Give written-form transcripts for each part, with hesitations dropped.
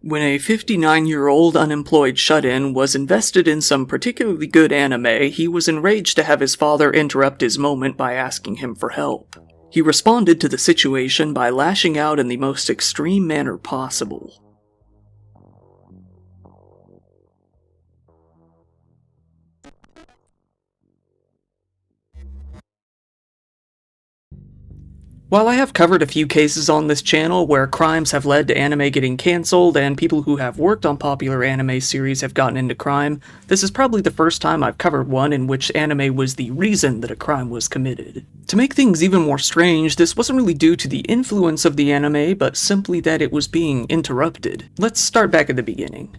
When a 59-year-old unemployed shut-in was invested in some particularly good anime, he was enraged to have his father interrupt his moment by asking him for help. He responded to the situation by lashing out in the most extreme manner possible. While I have covered a few cases on this channel where crimes have led to anime getting cancelled and people who have worked on popular anime series have gotten into crime, this is probably the first time I've covered one in which anime was the reason that a crime was committed. To make things even more strange, this wasn't really due to the influence of the anime, but simply that it was being interrupted. Let's start back at the beginning.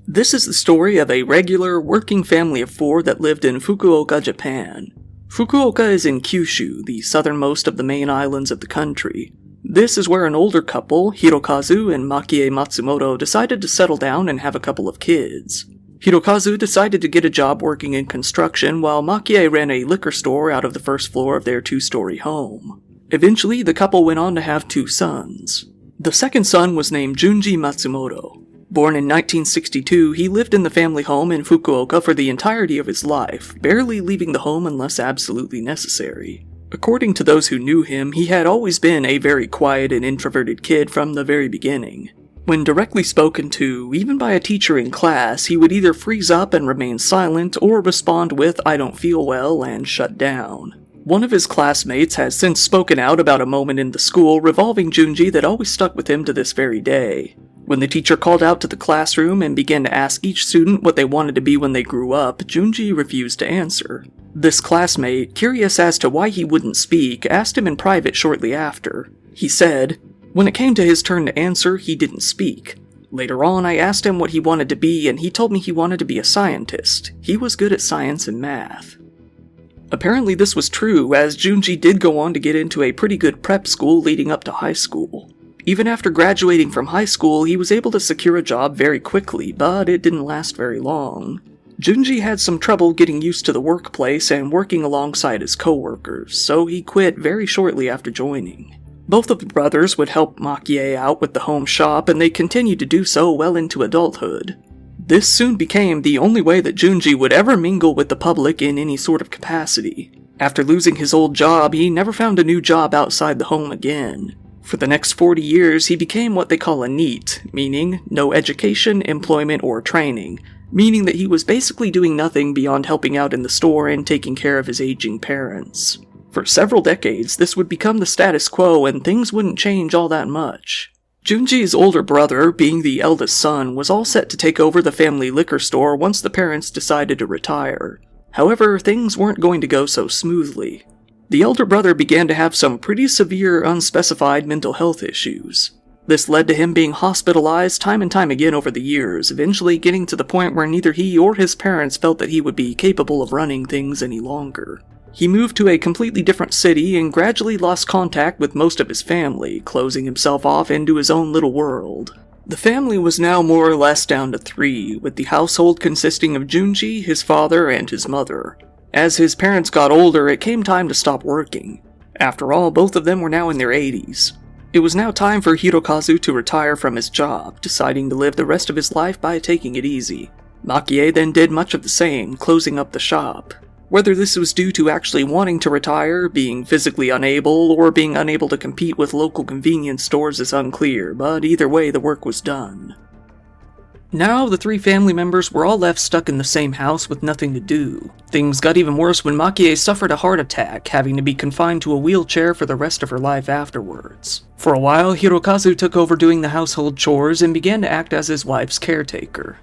This is the story of a regular, working family of 4 that lived in Fukuoka, Japan. Fukuoka is in Kyushu, the southernmost of the main islands of the country. This is where an older couple, Hirokazu and Makie Matsumoto, decided to settle down and have a couple of kids. Hirokazu decided to get a job working in construction, while Makie ran a liquor store out of the first floor of their 2-story home. Eventually, the couple went on to have 2 sons. The second son was named Junji Matsumoto. Born in 1962, he lived in the family home in Fukuoka for the entirety of his life, barely leaving the home unless absolutely necessary. According to those who knew him, he had always been a very quiet and introverted kid from the very beginning. When directly spoken to, even by a teacher in class, he would either freeze up and remain silent, or respond with "I don't feel well" and shut down. One of his classmates has since spoken out about a moment in the school revolving Junji that always stuck with him to this very day. When the teacher called out to the classroom and began to ask each student what they wanted to be when they grew up, Junji refused to answer. This classmate, curious as to why he wouldn't speak, asked him in private shortly after. He said, "When it came to his turn to answer, he didn't speak. Later on, I asked him what he wanted to be, and he told me he wanted to be a scientist. He was good at science and math." Apparently this was true, as Junji did go on to get into a pretty good prep school leading up to high school. Even after graduating from high school, he was able to secure a job very quickly, but it didn't last very long. Junji had some trouble getting used to the workplace and working alongside his co-workers, so he quit very shortly after joining. Both of the brothers would help Makie out with the home shop, and they continued to do so well into adulthood. This soon became the only way that Junji would ever mingle with the public in any sort of capacity. After losing his old job, he never found a new job outside the home again. For the next 40 years, he became what they call a NEET, meaning no education, employment, or training, meaning that he was basically doing nothing beyond helping out in the store and taking care of his aging parents. For several decades, this would become the status quo and things wouldn't change all that much. Junji's older brother, being the eldest son, was all set to take over the family liquor store once the parents decided to retire. However, things weren't going to go so smoothly. The elder brother began to have some pretty severe, unspecified mental health issues. This led to him being hospitalized time and time again over the years, eventually getting to the point where neither he or his parents felt that he would be capable of running things any longer. He moved to a completely different city and gradually lost contact with most of his family, closing himself off into his own little world. The family was now more or less down to 3, with the household consisting of Junji, his father, and his mother. As his parents got older, it came time to stop working. After all, both of them were now in their 80s. It was now time for Hirokazu to retire from his job, deciding to live the rest of his life by taking it easy. Makie then did much of the same, closing up the shop. Whether this was due to actually wanting to retire, being physically unable, or being unable to compete with local convenience stores is unclear, but either way the work was done. Now, the 3 family members were all left stuck in the same house with nothing to do. Things got even worse when Makie suffered a heart attack, having to be confined to a wheelchair for the rest of her life afterwards. For a while, Hirokazu took over doing the household chores and began to act as his wife's caretaker.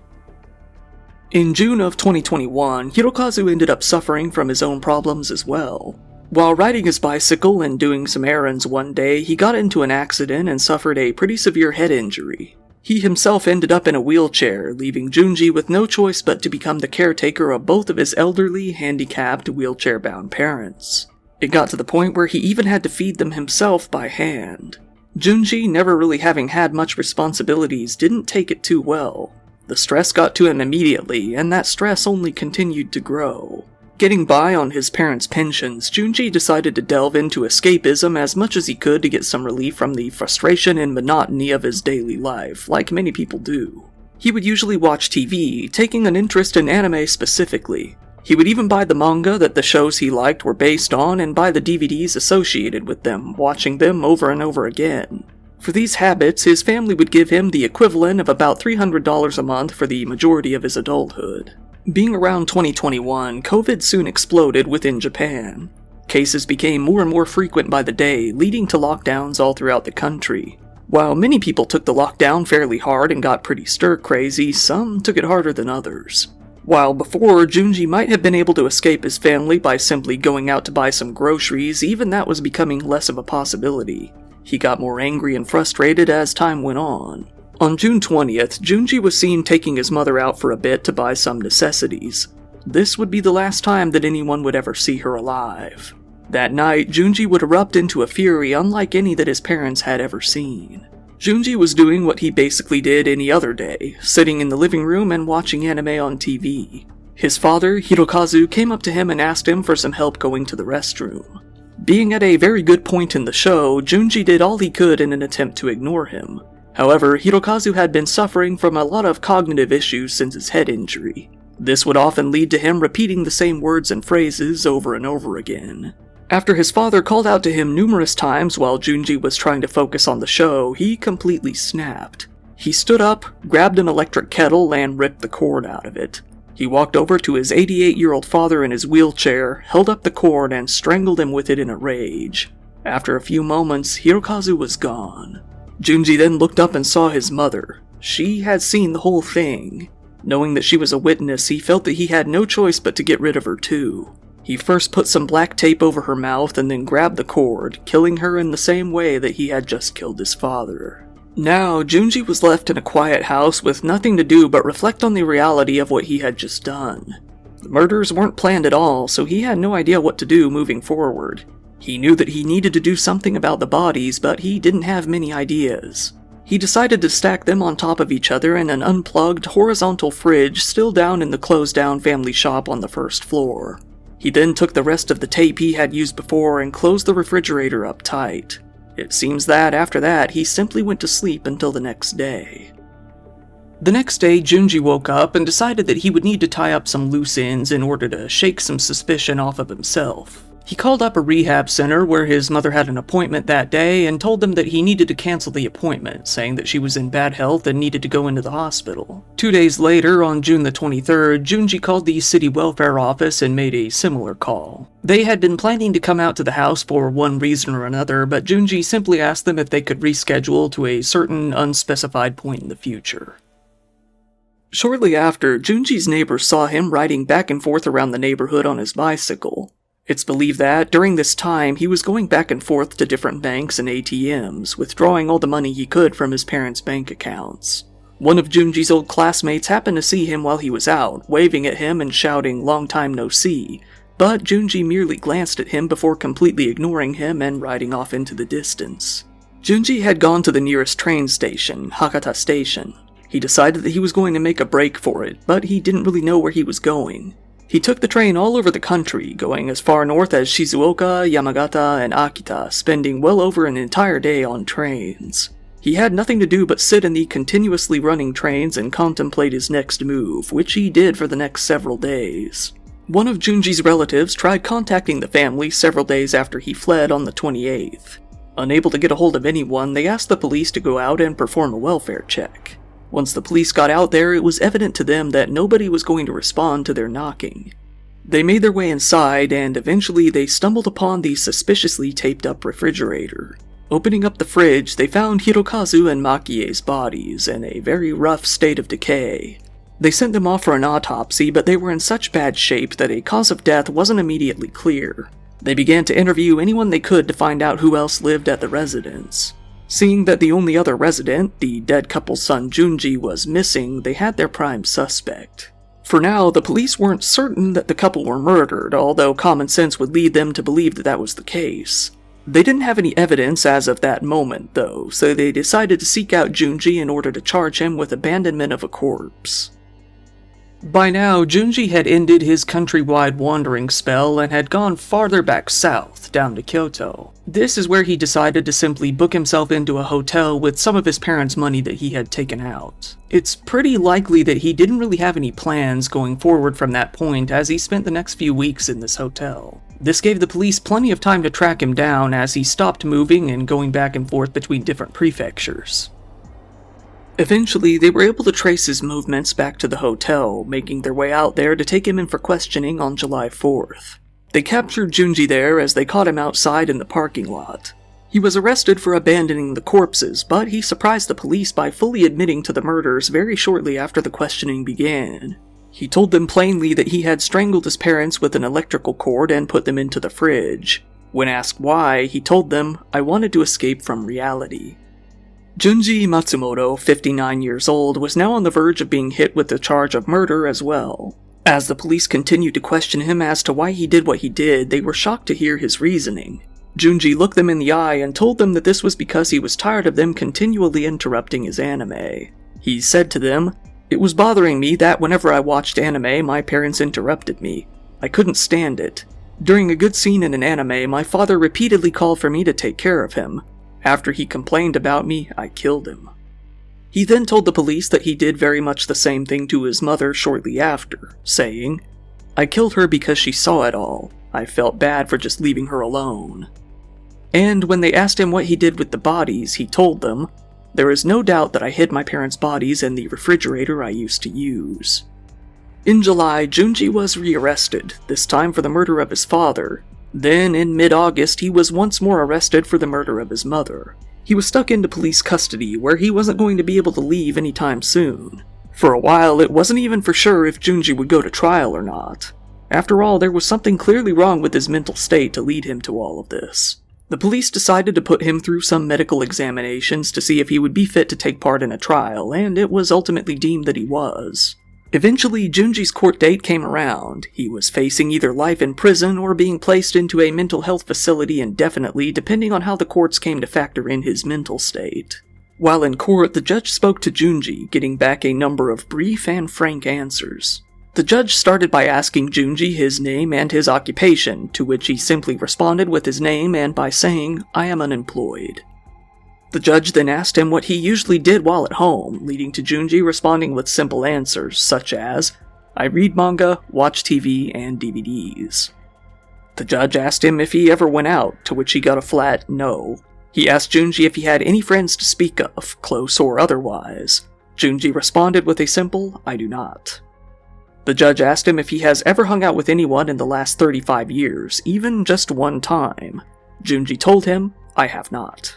In June of 2021, Hirokazu ended up suffering from his own problems as well. While riding his bicycle and doing some errands one day, he got into an accident and suffered a pretty severe head injury. He himself ended up in a wheelchair, leaving Junji with no choice but to become the caretaker of both of his elderly, handicapped, wheelchair-bound parents. It got to the point where he even had to feed them himself by hand. Junji, never really having had much responsibilities, didn't take it too well. The stress got to him immediately, and that stress only continued to grow. Getting by on his parents' pensions, Junji decided to delve into escapism as much as he could to get some relief from the frustration and monotony of his daily life, like many people do. He would usually watch TV, taking an interest in anime specifically. He would even buy the manga that the shows he liked were based on and buy the DVDs associated with them, watching them over and over again. For these habits, his family would give him the equivalent of about $300 a month for the majority of his adulthood. Being around 2021, COVID soon exploded within Japan. Cases became more and more frequent by the day, leading to lockdowns all throughout the country. While many people took the lockdown fairly hard and got pretty stir-crazy, some took it harder than others. While before, Junji might have been able to escape his family by simply going out to buy some groceries, even that was becoming less of a possibility. He got more angry and frustrated as time went on. On June 20th, Junji was seen taking his mother out for a bit to buy some necessities. This would be the last time that anyone would ever see her alive. That night, Junji would erupt into a fury unlike any that his parents had ever seen. Junji was doing what he basically did any other day, sitting in the living room and watching anime on TV. His father, Hirokazu, came up to him and asked him for some help going to the restroom. Being at a very good point in the show, Junji did all he could in an attempt to ignore him. However, Hirokazu had been suffering from a lot of cognitive issues since his head injury. This would often lead to him repeating the same words and phrases over and over again. After his father called out to him numerous times while Junji was trying to focus on the show, he completely snapped. He stood up, grabbed an electric kettle, and ripped the cord out of it. He walked over to his 88-year-old father in his wheelchair, held up the cord, and strangled him with it in a rage. After a few moments, Hirokazu was gone. Junji then looked up and saw his mother. She had seen the whole thing. Knowing that she was a witness, he felt that he had no choice but to get rid of her too. He first put some black tape over her mouth and then grabbed the cord, killing her in the same way that he had just killed his father. Now, Junji was left in a quiet house with nothing to do but reflect on the reality of what he had just done. The murders weren't planned at all, so he had no idea what to do moving forward. He knew that he needed to do something about the bodies, but he didn't have many ideas. He decided to stack them on top of each other in an unplugged, horizontal fridge still down in the closed-down family shop on the first floor. He then took the rest of the tape he had used before and closed the refrigerator up tight. It seems that, after that, he simply went to sleep until the next day. The next day, Junji woke up and decided that he would need to tie up some loose ends in order to shake some suspicion off of himself. He called up a rehab center where his mother had an appointment that day and told them that he needed to cancel the appointment, saying that she was in bad health and needed to go into the hospital. 2 days later, on June the 23rd, Junji called the city welfare office and made a similar call. They had been planning to come out to the house for one reason or another, but Junji simply asked them if they could reschedule to a certain unspecified point in the future. Shortly after, Junji's neighbors saw him riding back and forth around the neighborhood on his bicycle. It's believed that, during this time, he was going back and forth to different banks and ATMs, withdrawing all the money he could from his parents' bank accounts. One of Junji's old classmates happened to see him while he was out, waving at him and shouting, "Long time no see," but Junji merely glanced at him before completely ignoring him and riding off into the distance. Junji had gone to the nearest train station, Hakata Station. He decided that he was going to make a break for it, but he didn't really know where he was going. He took the train all over the country, going as far north as Shizuoka, Yamagata, and Akita, spending well over an entire day on trains. He had nothing to do but sit in the continuously running trains and contemplate his next move, which he did for the next several days. One of Junji's relatives tried contacting the family several days after he fled on the 28th. Unable to get a hold of anyone, they asked the police to go out and perform a welfare check. Once the police got out there, it was evident to them that nobody was going to respond to their knocking. They made their way inside, and eventually they stumbled upon the suspiciously taped-up refrigerator. Opening up the fridge, they found Hirokazu and Makie's bodies in a very rough state of decay. They sent them off for an autopsy, but they were in such bad shape that a cause of death wasn't immediately clear. They began to interview anyone they could to find out who else lived at the residence. Seeing that the only other resident, the dead couple's son Junji, was missing, they had their prime suspect. For now, the police weren't certain that the couple were murdered, although common sense would lead them to believe that that was the case. They didn't have any evidence as of that moment, though, so they decided to seek out Junji in order to charge him with abandonment of a corpse. By now, Junji had ended his countrywide wandering spell and had gone farther back south, down to Kyoto. This is where he decided to simply book himself into a hotel with some of his parents' money that he had taken out. It's pretty likely that he didn't really have any plans going forward from that point, as he spent the next few weeks in this hotel. This gave the police plenty of time to track him down, as he stopped moving and going back and forth between different prefectures. Eventually, they were able to trace his movements back to the hotel, making their way out there to take him in for questioning on July 4th. They captured Junji there as they caught him outside in the parking lot. He was arrested for abandoning the corpses, but he surprised the police by fully admitting to the murders very shortly after the questioning began. He told them plainly that he had strangled his parents with an electrical cord and put them into the fridge. When asked why, he told them, "I wanted to escape from reality." Junji Matsumoto, 59 years old, was now on the verge of being hit with the charge of murder as well. As the police continued to question him as to why he did what he did, they were shocked to hear his reasoning. Junji looked them in the eye and told them that this was because he was tired of them continually interrupting his anime. He said to them, "It was bothering me that whenever I watched anime, my parents interrupted me. I couldn't stand it. During a good scene in an anime, my father repeatedly called for me to take care of him. After he complained about me, I killed him." He then told the police that he did very much the same thing to his mother shortly after, saying, "I killed her because she saw it all. I felt bad for just leaving her alone." And when they asked him what he did with the bodies, he told them, "There is no doubt that I hid my parents' bodies in the refrigerator I used to use." In July, Junji was rearrested, this time for the murder of his father. Then, in mid-August, he was once more arrested for the murder of his mother. He was stuck into police custody, where he wasn't going to be able to leave anytime soon. For a while, it wasn't even for sure if Junji would go to trial or not. After all, there was something clearly wrong with his mental state to lead him to all of this. The police decided to put him through some medical examinations to see if he would be fit to take part in a trial, and it was ultimately deemed that he was. Eventually, Junji's court date came around. He was facing either life in prison or being placed into a mental health facility indefinitely, depending on how the courts came to factor in his mental state. While in court, the judge spoke to Junji, getting back a number of brief and frank answers. The judge started by asking Junji his name and his occupation, to which he simply responded with his name and by saying, "I am unemployed." The judge then asked him what he usually did while at home, leading to Junji responding with simple answers, such as, "I read manga, watch TV, and DVDs." The judge asked him if he ever went out, to which he got a flat no. He asked Junji if he had any friends to speak of, close or otherwise. Junji responded with a simple, "I do not." The judge asked him if he has ever hung out with anyone in the last 35 years, even just one time. Junji told him, "I have not."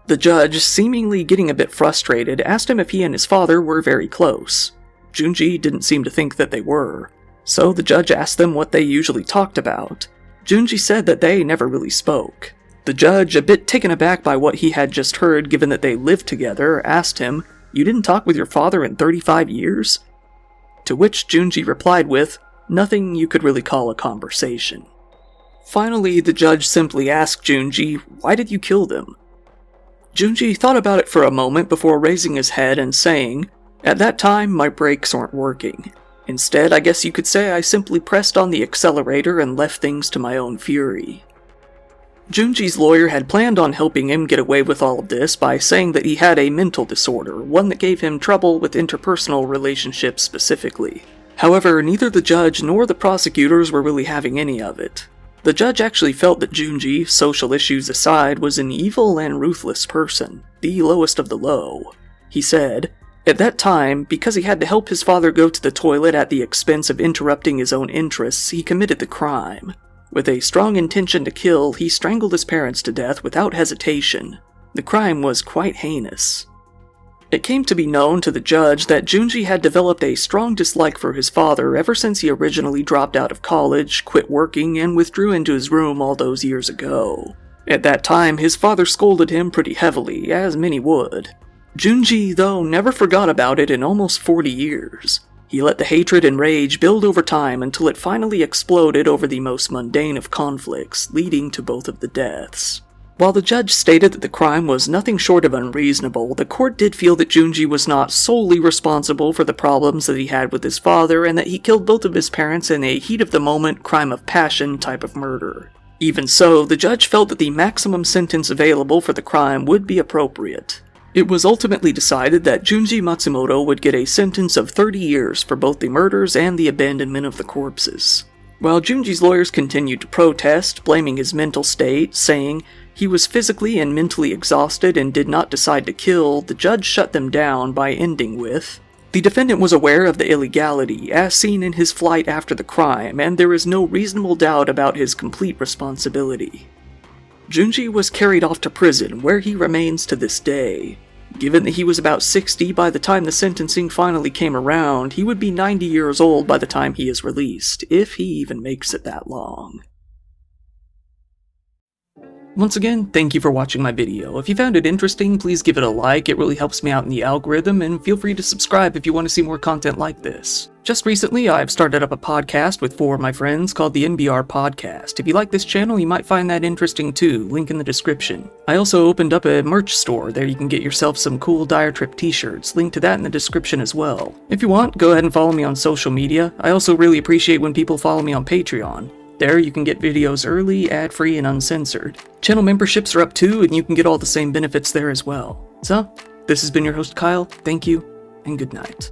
The judge, seemingly getting a bit frustrated, asked him if he and his father were very close. Junji didn't seem to think that they were. So the judge asked them what they usually talked about. Junji said that they never really spoke. The judge, a bit taken aback by what he had just heard given that they lived together, asked him, "You didn't talk with your father in 35 years?" To which Junji replied with, "Nothing you could really call a conversation." Finally, the judge simply asked Junji, "Why did you kill them?" Junji thought about it for a moment before raising his head and saying, "At that time, my brakes weren't working. Instead, I guess you could say I simply pressed on the accelerator and left things to my own fury." Junji's lawyer had planned on helping him get away with all of this by saying that he had a mental disorder, one that gave him trouble with interpersonal relationships specifically. However, neither the judge nor the prosecutors were really having any of it. The judge actually felt that Junji, social issues aside, was an evil and ruthless person, the lowest of the low. He said, "At that time, because he had to help his father go to the toilet at the expense of interrupting his own interests, he committed the crime. With a strong intention to kill, he strangled his parents to death without hesitation. The crime was quite heinous." It came to be known to the judge that Junji had developed a strong dislike for his father ever since he originally dropped out of college, quit working, and withdrew into his room all those years ago. At that time, his father scolded him pretty heavily, as many would. Junji, though, never forgot about it in almost 40 years. He let the hatred and rage build over time until it finally exploded over the most mundane of conflicts, leading to both of the deaths. While the judge stated that the crime was nothing short of unreasonable, the court did feel that Junji was not solely responsible for the problems that he had with his father, and that he killed both of his parents in a heat-of-the-moment, crime-of-passion type of murder. Even so, the judge felt that the maximum sentence available for the crime would be appropriate. It was ultimately decided that Junji Matsumoto would get a sentence of 30 years for both the murders and the abandonment of the corpses. While Junji's lawyers continued to protest, blaming his mental state, saying he was physically and mentally exhausted and did not decide to kill, the judge shut them down by ending with, "The defendant was aware of the illegality, as seen in his flight after the crime, and there is no reasonable doubt about his complete responsibility." Junji was carried off to prison, where he remains to this day. Given that he was about 60 by the time the sentencing finally came around, he would be 90 years old by the time he is released, if he even makes it that long. Once again, thank you for watching my video. If you found it interesting, please give it a like, it really helps me out in the algorithm, and feel free to subscribe if you want to see more content like this. Just recently, I've started up a podcast with 4 of my friends called the NBR Podcast. If you like this channel, you might find that interesting too, link in the description. I also opened up a merch store, there you can get yourself some cool Dire Trip t-shirts, link to that in the description as well. If you want, go ahead and follow me on social media. I also really appreciate when people follow me on Patreon. There you can get videos early, ad-free, and uncensored. Channel memberships are up too, and you can get all the same benefits there as well. So, this has been your host Kyle, thank you, and good night.